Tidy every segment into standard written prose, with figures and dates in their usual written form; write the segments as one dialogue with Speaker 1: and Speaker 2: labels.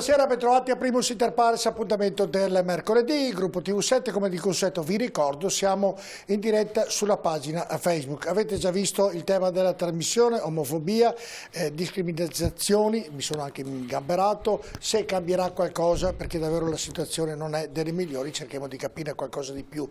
Speaker 1: Buonasera, bentrovati a Primus Inter Pares, appuntamento del mercoledì, gruppo TV7, come di consueto vi ricordo, siamo in diretta sulla pagina Facebook. Avete già visto il tema della trasmissione, omofobia, discriminazioni, mi sono anche ingamberato, se cambierà qualcosa, perché davvero la situazione non è delle migliori, cerchiamo di capire qualcosa di più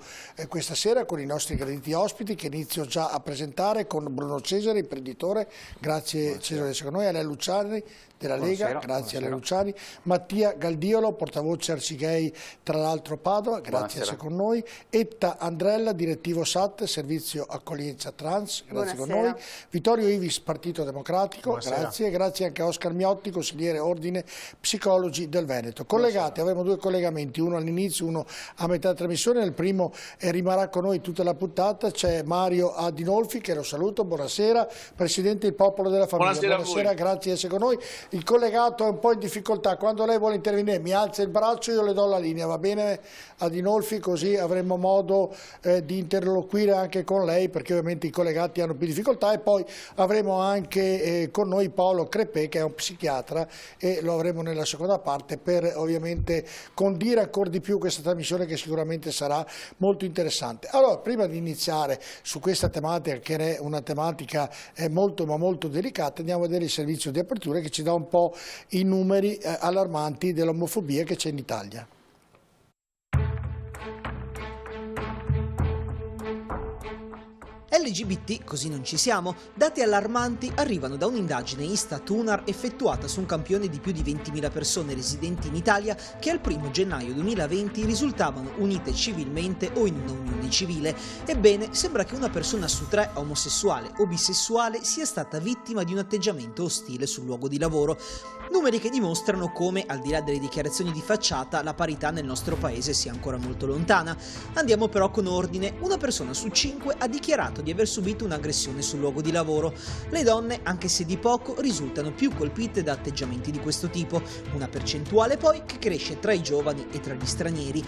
Speaker 1: questa sera con i nostri graditi ospiti che inizio già a presentare con Bruno Cesare, imprenditore, grazie. Buonasera. Cesare essere con noi, Alea Luciani della Lega, buonasera. Grazie Alea Luciani, Mattia Galdiolo, portavoce Arcigay, tra l'altro Padova, grazie essere con noi, Etta Andrella, direttivo SAT, servizio accoglienza trans, grazie buonasera. Con noi, Vittorio Ivis, Partito Democratico, grazie anche a Oscar Miotti, consigliere ordine psicologi del Veneto. Collegati, avremo due collegamenti, uno all'inizio, uno a metà trasmissione, nel primo rimarrà con noi tutta la puntata, c'è Mario Adinolfi che lo saluto, buonasera, Presidente del Popolo della Famiglia, buonasera grazie di essere con noi. Il collegato è un po' in difficoltà, quando lei vuole intervenire mi alza il braccio, io le do la linea, va bene Adinolfi, così avremo modo di interloquire anche con lei, perché ovviamente i collegati hanno più difficoltà, e poi avremo anche con noi Paolo Crepè che è un psichiatra e lo avremo nella seconda parte per ovviamente condire ancora di più questa trasmissione che sicuramente sarà molto interessante. Allora, prima di iniziare su questa tematica che è una tematica molto ma molto delicata, andiamo a vedere il servizio di apertura che ci dà un po' i numeri allarmanti dell'omofobia che c'è in Italia.
Speaker 2: LGBT, così non ci siamo, dati allarmanti arrivano da un'indagine Istat-UNAR effettuata su un campione di più di 20.000 persone residenti in Italia che al 1 gennaio 2020 risultavano unite civilmente o in una unione civile. Ebbene, sembra che una persona su 3, omosessuale o bisessuale, sia stata vittima di un atteggiamento ostile sul luogo di lavoro. Numeri che dimostrano come, al di là delle dichiarazioni di facciata, la parità nel nostro paese sia ancora molto lontana. Andiamo però con ordine. Una persona su 5 ha dichiarato di aver subito un'aggressione sul luogo di lavoro. Le donne, anche se di poco, risultano più colpite da atteggiamenti di questo tipo, una percentuale poi che cresce tra i giovani e tra gli stranieri.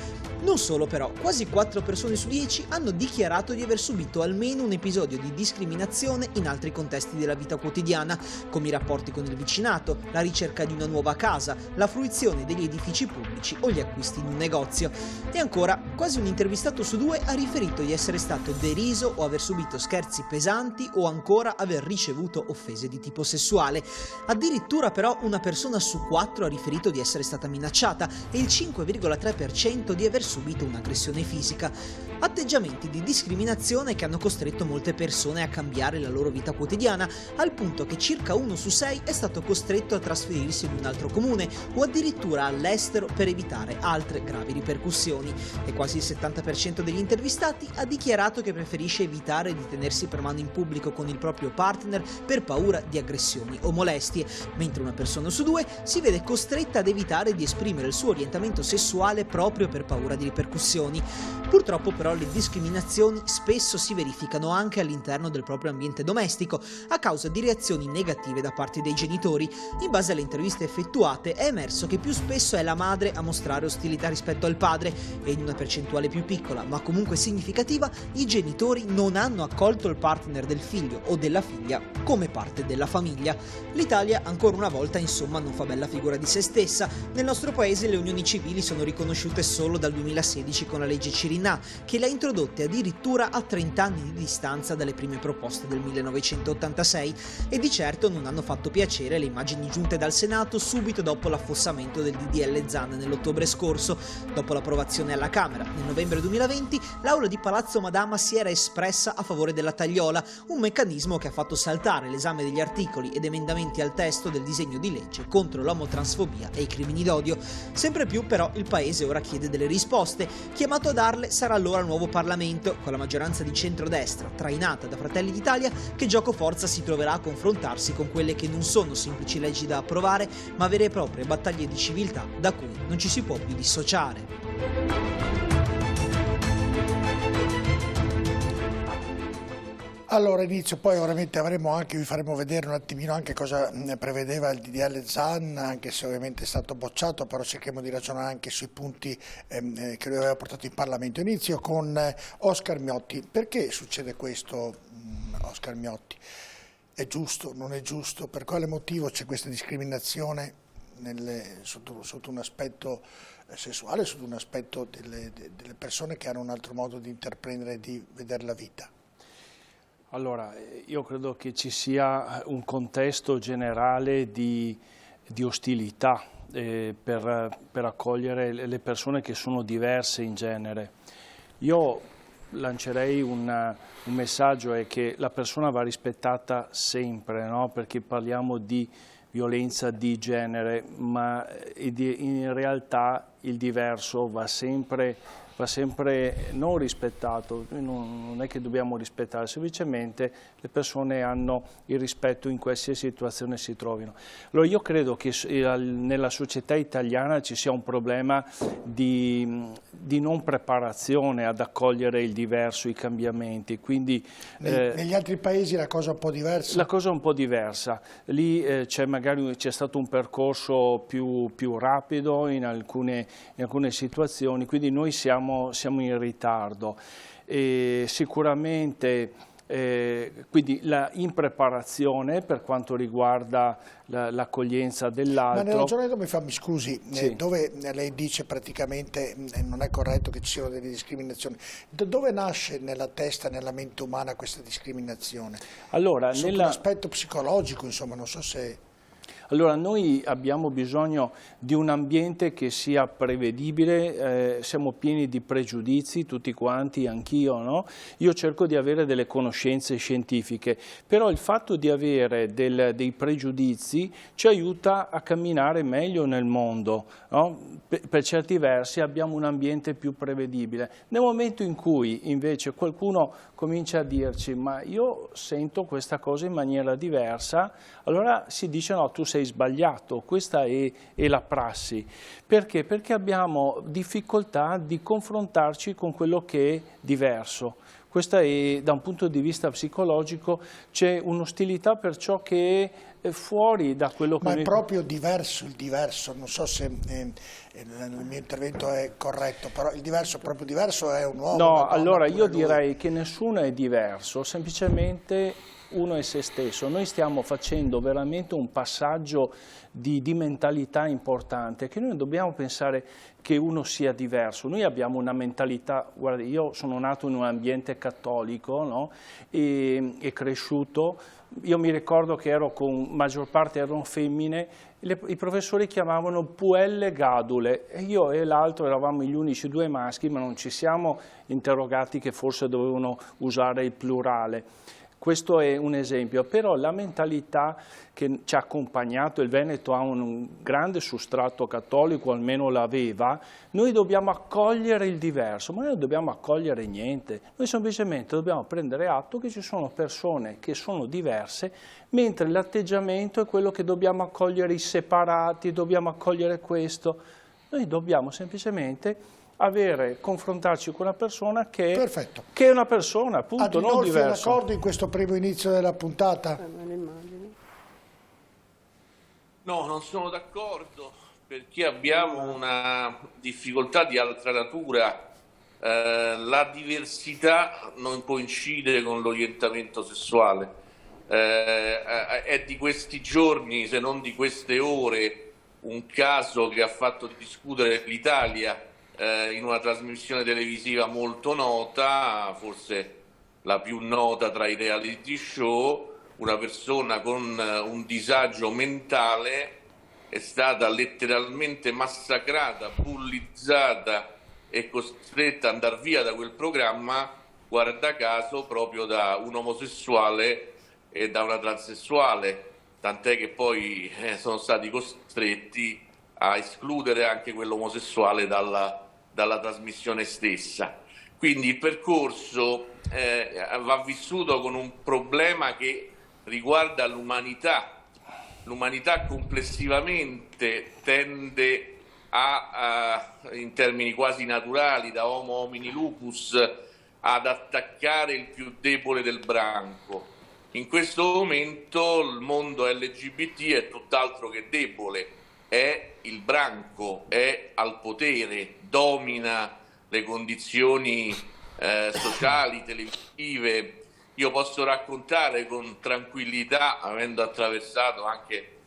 Speaker 2: Non solo però, quasi 4 persone su 10 hanno dichiarato di aver subito almeno un episodio di discriminazione in altri contesti della vita quotidiana, come i rapporti con il vicinato, la ricerca di una nuova casa, la fruizione degli edifici pubblici o gli acquisti in un negozio. E ancora, quasi un intervistato su 2 ha riferito di essere stato deriso o aver subito scherzi pesanti o ancora aver ricevuto offese di tipo sessuale. Addirittura però una persona su 4 ha riferito di essere stata minacciata e il 5,3% di aver subito un'aggressione fisica. Atteggiamenti di discriminazione che hanno costretto molte persone a cambiare la loro vita quotidiana, al punto che circa 1 su 6 è stato costretto a trasferirsi in un altro comune o addirittura all'estero per evitare altre gravi ripercussioni. E quasi il 70% degli intervistati ha dichiarato che preferisce evitare di tenersi per mano in pubblico con il proprio partner per paura di aggressioni o molestie, mentre una persona su 2 si vede costretta ad evitare di esprimere il suo orientamento sessuale proprio per paura di ripercussioni. Purtroppo però le discriminazioni spesso si verificano anche all'interno del proprio ambiente domestico, a causa di reazioni negative da parte dei genitori. In base alle interviste effettuate è emerso che più spesso è la madre a mostrare ostilità rispetto al padre e in una percentuale più piccola, ma comunque significativa, i genitori non hanno accolto il partner del figlio o della figlia come parte della famiglia. L'Italia ancora una volta insomma non fa bella figura di se stessa. Nel nostro paese le unioni civili sono riconosciute solo dal 2016 con la legge Cirinnà, che le ha introdotte addirittura a 30 anni di distanza dalle prime proposte del 1986, e di certo non hanno fatto piacere le immagini giunte dal Senato subito dopo l'affossamento del DDL Zan nell'ottobre scorso. Dopo l'approvazione alla Camera nel novembre 2020, l'Aula di Palazzo Madama si era espressa a favore della tagliola, un meccanismo che ha fatto saltare l'esame degli articoli ed emendamenti al testo del disegno di legge contro l'omotransfobia e i crimini d'odio. Sempre più però il Paese ora chiede delle risposte. Chiamato a darle sarà allora il nuovo Parlamento, con la maggioranza di centrodestra, trainata da Fratelli d'Italia, che giocoforza si troverà a confrontarsi con quelle che non sono semplici leggi da approvare, ma vere e proprie battaglie di civiltà da cui non ci si può più dissociare.
Speaker 1: Allora inizio, poi ovviamente vi faremo vedere un attimino anche cosa prevedeva il DDL Zan, anche se ovviamente è stato bocciato, però cerchiamo di ragionare anche sui punti che lui aveva portato in Parlamento. Inizio con Oscar Miotti. Perché succede questo, Oscar Miotti? È giusto, non è giusto? Per quale motivo c'è questa discriminazione sotto un aspetto sessuale, sotto un aspetto delle persone che hanno un altro modo di intraprendere e di vedere la vita?
Speaker 3: Allora, io credo che ci sia un contesto generale di ostilità per accogliere le persone che sono diverse in genere. Io lancerei un messaggio, è che la persona va rispettata sempre, no? Perché parliamo di violenza di genere, ma in realtà il diverso va sempre non rispettato. Non è che dobbiamo rispettare, semplicemente le persone hanno il rispetto in qualsiasi situazione si trovino. Allora io credo che nella società italiana ci sia un problema di non preparazione ad accogliere il diverso, i cambiamenti. Quindi,
Speaker 1: negli altri paesi la cosa è un po' diversa? La cosa è
Speaker 3: un po' diversa. Lì magari c'è stato un percorso più rapido in alcune situazioni, quindi noi siamo in ritardo. E sicuramente quindi la impreparazione per quanto riguarda l'accoglienza dell'altro.
Speaker 1: Ma nel ragionamento mi scusi,
Speaker 3: sì.
Speaker 1: Dove lei dice praticamente non è corretto che ci siano delle discriminazioni, dove nasce nella testa, nella mente umana questa discriminazione?
Speaker 3: Allora,
Speaker 1: sotto l'aspetto psicologico, insomma, non so se...
Speaker 3: Allora, noi abbiamo bisogno di un ambiente che sia prevedibile, siamo pieni di pregiudizi, tutti quanti, anch'io, no? Io cerco di avere delle conoscenze scientifiche, però il fatto di avere dei pregiudizi ci aiuta a camminare meglio nel mondo, no? Per certi versi abbiamo un ambiente più prevedibile. Nel momento in cui invece qualcuno comincia a dirci ma io sento questa cosa in maniera diversa, allora si dice no, tu sei sbagliato, questa è la prassi. Perché? Perché abbiamo difficoltà di confrontarci con quello che è diverso. Questa è, da un punto di vista psicologico, c'è un'ostilità per ciò che è fuori da quello che...
Speaker 1: Ma è proprio diverso, il diverso, non so se il mio intervento è corretto, però il diverso, proprio diverso, è un uomo?
Speaker 3: No, allora io direi che nessuno è diverso, semplicemente uno è se stesso. Noi stiamo facendo veramente un passaggio di mentalità importante, che noi non dobbiamo pensare che uno sia diverso. Noi abbiamo una mentalità, guarda, io sono nato in un ambiente cattolico, no? e cresciuto. Io mi ricordo che maggior parte erano femmine, i professori chiamavano puelle gadule, e io e l'altro eravamo gli unici due maschi, ma non ci siamo interrogati che forse dovevano usare il plurale. Questo è un esempio, però la mentalità che ci ha accompagnato, il Veneto ha un grande substrato cattolico, almeno l'aveva, noi dobbiamo accogliere il diverso, ma noi non dobbiamo accogliere niente, noi semplicemente dobbiamo prendere atto che ci sono persone che sono diverse, mentre l'atteggiamento è quello che dobbiamo accogliere i separati, dobbiamo accogliere questo, noi dobbiamo semplicemente confrontarci con una persona che è una persona, appunto, non diversa.
Speaker 1: È d'accordo in questo primo inizio della puntata?
Speaker 4: No, non sono d'accordo, perché abbiamo una difficoltà di altra natura. La diversità non può incidere con l'orientamento sessuale. È di questi giorni, se non di queste ore, un caso che ha fatto discutere l'Italia in una trasmissione televisiva molto nota, forse la più nota tra i reality show. Una persona con un disagio mentale è stata letteralmente massacrata, bullizzata e costretta ad andare via da quel programma, guarda caso, proprio da un omosessuale e da una transessuale, tant'è che poi sono stati costretti a escludere anche quell'omosessuale dalla trasmissione stessa. Quindi il percorso va vissuto con un problema che riguarda l'umanità. L'umanità complessivamente tende in termini quasi naturali, da Homo homini lupus, ad attaccare il più debole del branco. In questo momento il mondo LGBT è tutt'altro che debole, è il branco, è al potere, domina le condizioni sociali, televisive. Io posso raccontare con tranquillità, avendo attraversato anche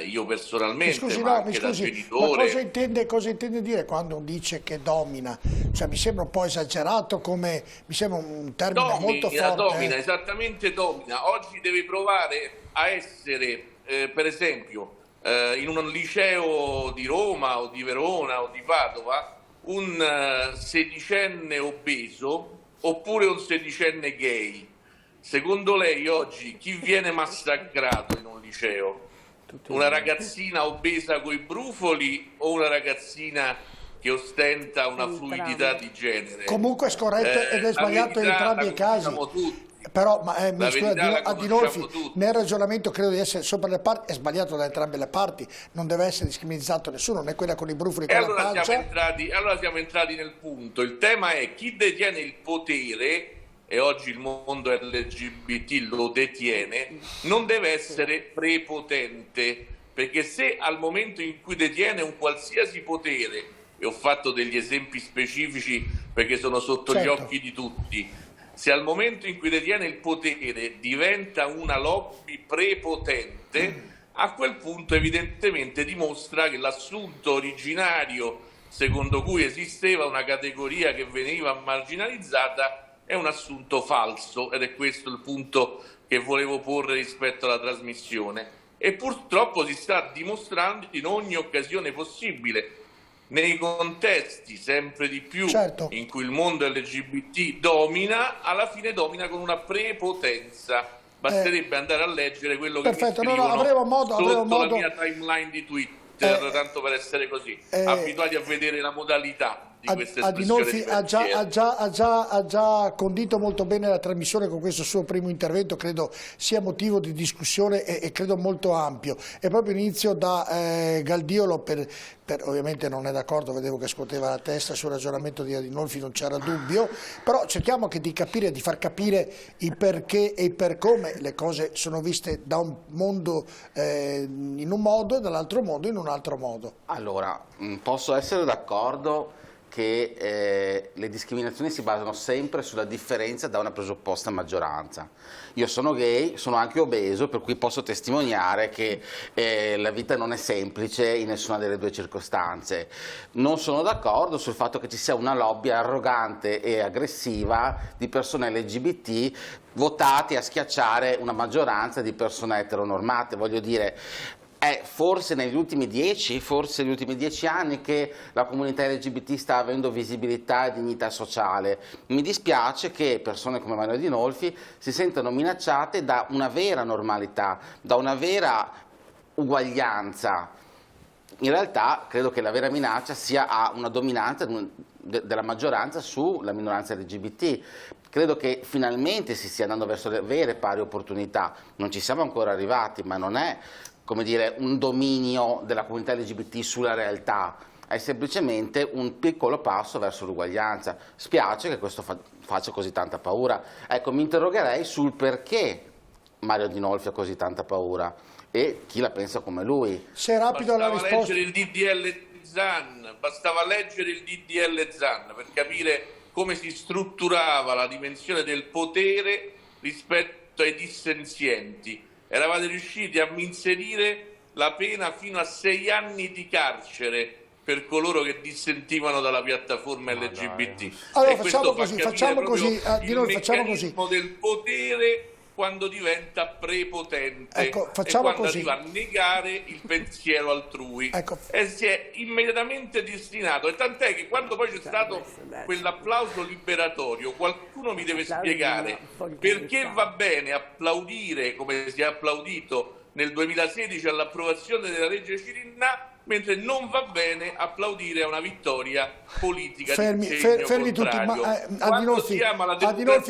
Speaker 4: io personalmente,
Speaker 1: Scusi,
Speaker 4: ma
Speaker 1: no,
Speaker 4: anche da
Speaker 1: ma
Speaker 4: genitore.
Speaker 1: cosa intende dire quando dice che domina? Cioè, mi sembra un po' esagerato, mi sembra un termine molto forte.
Speaker 4: Domina, esattamente domina. Oggi deve provare a essere, per esempio, in un liceo di Roma o di Verona o di Padova, un sedicenne obeso oppure un sedicenne gay. Secondo lei oggi chi viene massacrato in un liceo? Una ragazzina obesa coi brufoli o una ragazzina che ostenta una fluidità di genere?
Speaker 1: Comunque è scorretto ed è sbagliato in entrambi i casi. Però, mi scusi, Adinolfi, nel ragionamento credo di essere sopra le parti, è sbagliato da entrambe le parti, non deve essere discriminato nessuno, né quella con i brufoli con la pancia.
Speaker 4: Allora siamo entrati nel punto. Il tema è chi detiene il potere, e oggi il mondo LGBT lo detiene, non deve essere prepotente, perché se al momento in cui detiene un qualsiasi potere, e ho fatto degli esempi specifici perché sono sotto gli occhi di tutti, se al momento in cui detiene il potere diventa una lobby prepotente, a quel punto evidentemente dimostra che l'assunto originario secondo cui esisteva una categoria che veniva marginalizzata è un assunto falso, ed è questo il punto che volevo porre rispetto alla trasmissione. E purtroppo si sta dimostrando in ogni occasione possibile, nei contesti sempre di più in cui il mondo LGBT domina, alla fine domina con una prepotenza. Basterebbe andare a leggere quello che mi scrivono sotto la mia timeline di Twitter, tanto per essere così abituati a vedere la modalità di queste
Speaker 1: Adinolfi ha già condito molto bene la trasmissione con questo suo primo intervento, credo sia motivo di discussione e credo molto ampio. E proprio inizio da Galdiolo, ovviamente non è d'accordo, vedevo che scuoteva la testa sul ragionamento di Adinolfi, non c'era dubbio, però cerchiamo anche di capire, di far capire il perché e il per come le cose sono viste da un mondo in un modo e dall'altro mondo in un altro modo.
Speaker 5: Allora, posso essere d'accordo che le discriminazioni si basano sempre sulla differenza da una presupposta maggioranza. Io sono gay, sono anche obeso, per cui posso testimoniare che la vita non è semplice in nessuna delle due circostanze. Non sono d'accordo sul fatto che ci sia una lobby arrogante e aggressiva di persone LGBT votate a schiacciare una maggioranza di persone eteronormate. Voglio dire, è forse negli ultimi 10 anni che la comunità LGBT sta avendo visibilità e dignità sociale. Mi dispiace che persone come Mario Adinolfi si sentano minacciate da una vera normalità, da una vera uguaglianza. In realtà credo che la vera minaccia sia a una dominanza della maggioranza sulla minoranza LGBT. Credo che finalmente si stia andando verso le vere pari opportunità. Non ci siamo ancora arrivati, ma non è, come dire, un dominio della comunità LGBT sulla realtà, è semplicemente un piccolo passo verso l'uguaglianza. Spiace che questo faccia così tanta paura. Ecco, mi interrogherei sul perché Mario Adinolfi ha così tanta paura e chi la pensa come lui.
Speaker 1: Se rapido la risposta.
Speaker 4: Bastava leggere il DDL Zan per capire come si strutturava la dimensione del potere rispetto ai dissenzienti. Eravate riusciti a inserire la pena fino a 6 anni di carcere per coloro che dissentivano dalla piattaforma LGBT.
Speaker 1: Allora facciamo così,
Speaker 4: il meccanismo del potere quando diventa prepotente,
Speaker 1: ecco,
Speaker 4: e quando arriva a negare il pensiero altrui,
Speaker 1: ecco.
Speaker 4: E si è immediatamente destinato, e tant'è che quando poi c'è stato quell'applauso liberatorio, qualcuno mi deve spiegare perché va bene applaudire come si è applaudito nel 2016 all'approvazione della legge Cirinnà, mentre non va bene applaudire a una vittoria politica.
Speaker 1: Fermi tutti, ma Adinolfi,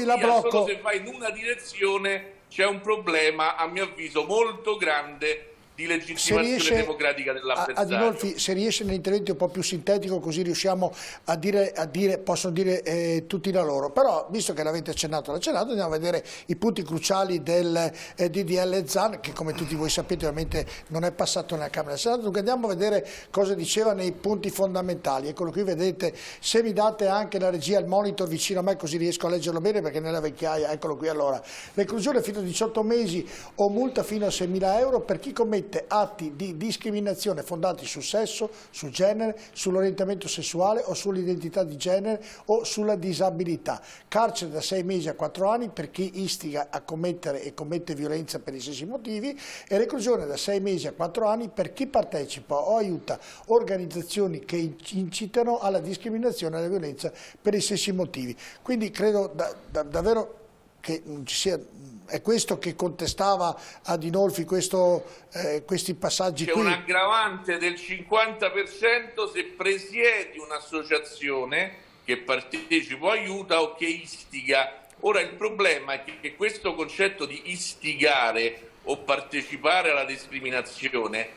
Speaker 1: la blocco.
Speaker 4: Solo se va in una direzione c'è un problema, a mio avviso, molto grande di legittimazione democratica dell'avversario.
Speaker 1: Adinolfi, se riesce nell'intervento un po' più sintetico, così riusciamo a dire possono dire tutti da loro. Però, visto che l'avete accennato, andiamo a vedere i punti cruciali del DDL Zan, che come tutti voi sapete ovviamente non è passato nella Camera del Senato. Dunque andiamo a vedere cosa diceva nei punti fondamentali. Eccolo qui, vedete, se mi date anche la regia, il monitor vicino a me, così riesco a leggerlo bene, perché nella vecchiaia, eccolo qui. Allora, reclusione fino a 18 mesi o multa fino a 6.000 euro per chi commette commette atti di discriminazione fondati sul sesso, sul genere, sull'orientamento sessuale o sull'identità di genere o sulla disabilità. Carcere da 6 mesi a 4 anni per chi istiga a commettere e commette violenza per i stessi motivi e reclusione da 6 mesi a 4 anni per chi partecipa o aiuta organizzazioni che incitano alla discriminazione e alla violenza per i stessi motivi. Quindi credo davvero che non ci sia, è questo che contestava Adinolfi, questi passaggi qui.
Speaker 4: C'è un aggravante del 50% se presiedi un'associazione che partecipa o aiuta o che istiga. Ora il problema è che questo concetto di istigare o partecipare alla discriminazione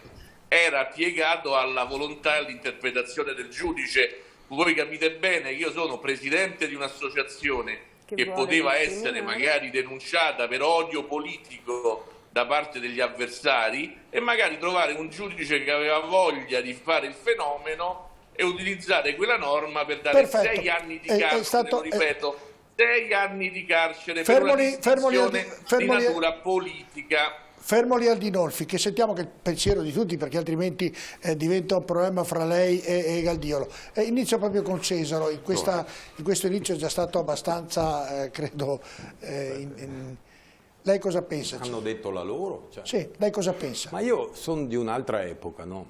Speaker 4: era piegato alla volontà e all'interpretazione del giudice. Voi capite bene che io sono presidente di un'associazione che poteva essere magari denunciata per odio politico da parte degli avversari e magari trovare un giudice che aveva voglia di fare il fenomeno e utilizzare quella norma per dare 6 anni di carcere, lo ripeto, 6 anni di carcere per una distinzione di natura politica.
Speaker 1: Fermo lì Adinolfi, che sentiamo che è il pensiero di tutti, perché altrimenti diventa un problema fra lei e Galdiolo. Inizio proprio con Cesaro, in questo inizio è già stato abbastanza, credo, lei cosa pensa?
Speaker 6: Hanno detto la loro? Cioè.
Speaker 1: Sì, lei cosa pensa?
Speaker 6: Ma io sono di un'altra epoca, no?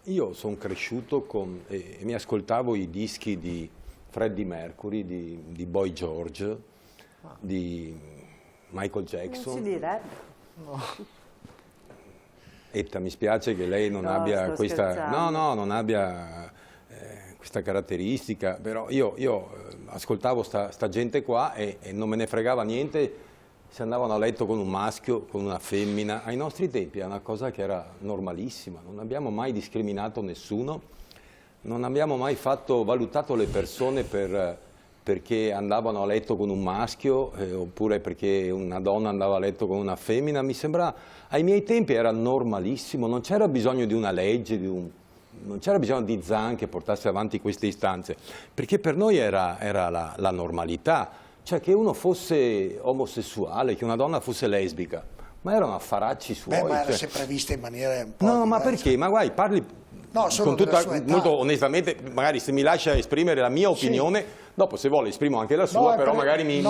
Speaker 6: Io sono cresciuto e mi ascoltavo i dischi di Freddie Mercury, di Boy George, di Michael Jackson.
Speaker 7: Non si direbbe.
Speaker 6: No. Etta, mi spiace che lei non abbia questa, non abbia questa caratteristica, però io ascoltavo sta gente qua e non me ne fregava niente se andavano a letto con un maschio, con una femmina. Ai nostri tempi è una cosa che era normalissima, non abbiamo mai discriminato nessuno, non abbiamo mai valutato le persone perché andavano a letto con un maschio oppure perché una donna andava a letto con una femmina. Mi sembra, ai miei tempi era normalissimo, non c'era bisogno di una legge, non c'era bisogno di Zan che portasse avanti queste istanze, perché per noi era la normalità, cioè che uno fosse omosessuale, che una donna fosse lesbica, ma erano affaracci suoi.
Speaker 1: Ma era sempre vista in maniera un po'
Speaker 6: No,
Speaker 1: diversa.
Speaker 6: ma perché? Ma guai, parli con tutta, molto onestamente, magari se mi lascia esprimere la mia opinione, dopo se vuole esprimo anche la sua, però magari mi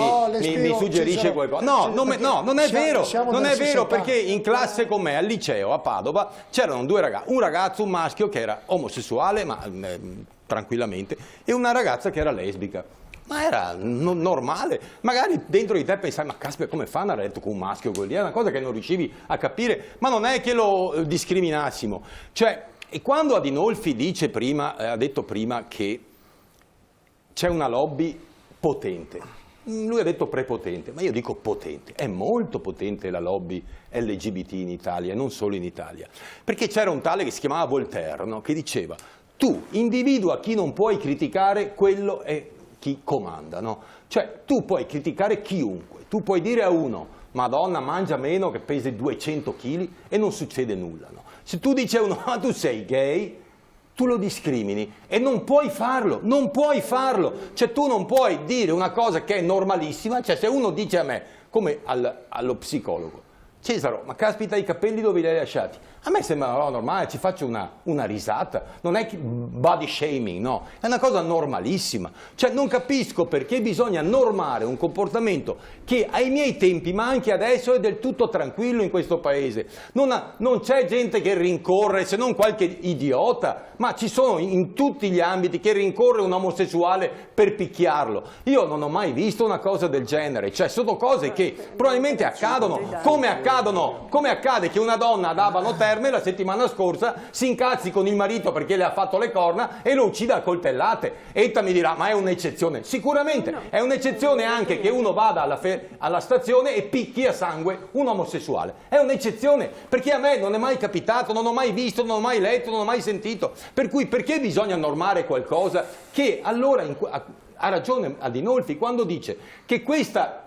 Speaker 6: suggerisce qualcosa. No, non è vero, non è vero, perché in classe con me al liceo a Padova c'erano due ragazzi, un ragazzo, un maschio che era omosessuale, ma tranquillamente, e una ragazza che era lesbica. Ma era normale, magari dentro di te pensavi, ma caspita, come fanno a letto con un maschio così? È una cosa che non riuscivi a capire, ma non è che lo discriminassimo. Cioè, e quando Adinolfi ha detto prima che c'è una lobby potente, lui ha detto prepotente, ma io dico potente, è molto potente la lobby LGBT in Italia, e non solo in Italia, perché c'era un tale che si chiamava Voltaire, no? Che diceva, tu individua chi non puoi criticare, quello è chi comanda, no? Cioè tu puoi criticare chiunque, tu puoi dire a uno, Madonna mangia meno che pesi 200 kg e non succede nulla, no? Se tu dici a uno, ma tu sei gay, tu lo discrimini e non puoi farlo, cioè tu non puoi dire una cosa che è normalissima, cioè se uno dice a me, come allo psicologo, Cesaro, ma caspita i capelli dove li hai lasciati? A me sembra normale, ci faccio una risata, non è body shaming, no, è una cosa normalissima, cioè non capisco perché bisogna normare un comportamento che ai miei tempi, ma anche adesso, è del tutto tranquillo in questo paese, non c'è gente che rincorre, se non qualche idiota, ma ci sono in tutti gli ambiti che rincorre un omosessuale per picchiarlo. Io non ho mai visto una cosa del genere, cioè sono cose che probabilmente accadono, come accade che una donna ad Abano Terme la settimana scorsa si incazzi con il marito perché le ha fatto le corna e lo uccida a coltellate. Etta mi dirà, ma è un'eccezione? Sicuramente, è un'eccezione anche che uno vada alla stazione e picchi a sangue un omosessuale. È un'eccezione, perché a me non è mai capitato, non ho mai visto, non ho mai letto, non ho mai sentito. Per cui perché bisogna normare qualcosa che allora ha ragione Adinolfi quando dice che questa,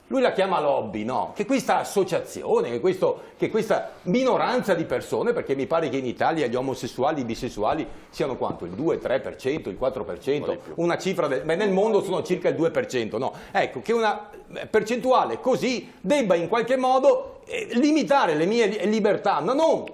Speaker 6: lui la chiama lobby, no? Che questa associazione, che questa minoranza di persone, perché mi pare che in Italia gli omosessuali, i bisessuali siano quanto? Il 2, il 3%, il 4%, una cifra, nel mondo sono circa il 2%, no? Ecco, che una percentuale così debba in qualche modo limitare le mie libertà, non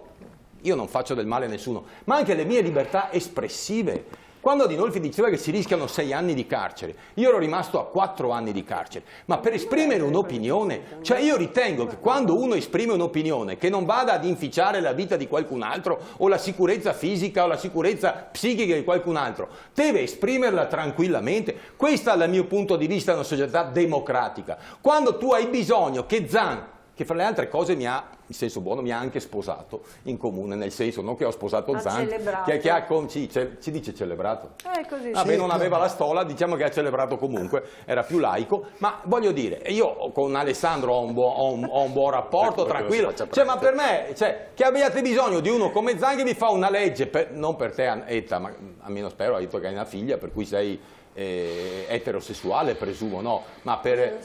Speaker 6: io non faccio del male a nessuno, ma anche le mie libertà espressive. Quando Adinolfi diceva che si rischiano 6 anni di carcere, io ero rimasto a 4 anni di carcere, ma per esprimere un'opinione, cioè io ritengo che quando uno esprime un'opinione che non vada ad inficiare la vita di qualcun altro o la sicurezza fisica o la sicurezza psichica di qualcun altro, deve esprimerla tranquillamente. Questa dal mio punto di vista è una società democratica. Quando tu hai bisogno che Zan, che fra le altre cose mi ha, in senso buono, mi ha anche sposato in comune, nel senso non che ho sposato Zan, che ha si dice celebrato.
Speaker 7: Così.
Speaker 6: Vabbè, non aveva la stola, diciamo che ha celebrato comunque, era più laico, ma voglio dire, io con Alessandro ho un buon rapporto, tranquillo, cioè, ma per me, cioè, che abbiate bisogno di uno come Zan che vi fa una legge, non per te Etta, ma almeno spero, hai detto che hai una figlia, per cui sei eterosessuale, presumo, no? Ma per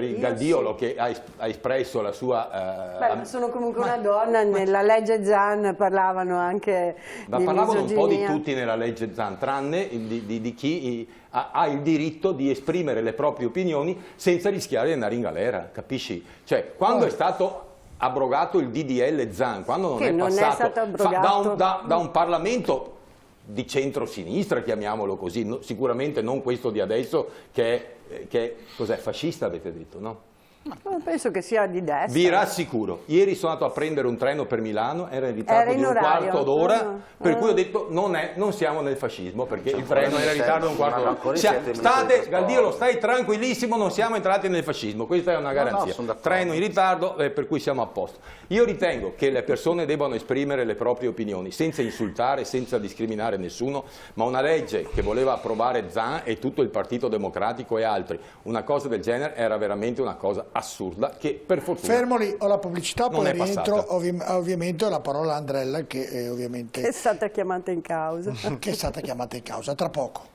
Speaker 6: il Galdiolo che ha espresso la sua...
Speaker 7: Beh, sono comunque una donna, nella legge Zan parlavano anche di
Speaker 6: parlavano
Speaker 7: misoginia.
Speaker 6: Un po' di tutti nella legge Zan, tranne di chi ha il diritto di esprimere le proprie opinioni senza rischiare di andare in galera, capisci? Cioè, quando è stato abrogato il DDL Zan, quando non
Speaker 7: che
Speaker 6: è
Speaker 7: non
Speaker 6: passato
Speaker 7: è stato
Speaker 6: da un Parlamento di centro-sinistra, chiamiamolo così, sicuramente non questo di adesso che cos'è, fascista avete detto, no?
Speaker 7: Penso che sia di destra.
Speaker 6: Vi rassicuro, ieri sono andato a prendere un treno per Milano, era in ritardo di un quarto d'ora, per cui ho detto non siamo nel fascismo, perché il treno era in ritardo di un quarto d'ora. Galdiolo, stai tranquillissimo, non siamo entrati nel fascismo, questa è una garanzia. Treno in ritardo, per cui siamo a posto. Io ritengo che le persone debbano esprimere le proprie opinioni, senza insultare, senza discriminare nessuno, ma una legge che voleva approvare Zan e tutto il Partito Democratico e altri, una cosa del genere era veramente una cosa assurda che per fortuna
Speaker 1: fermo lì, ho la pubblicità, poi rientro ovviamente la parola a Andrella che ovviamente
Speaker 7: è stata chiamata in causa.
Speaker 1: Che è stata chiamata in causa, tra poco.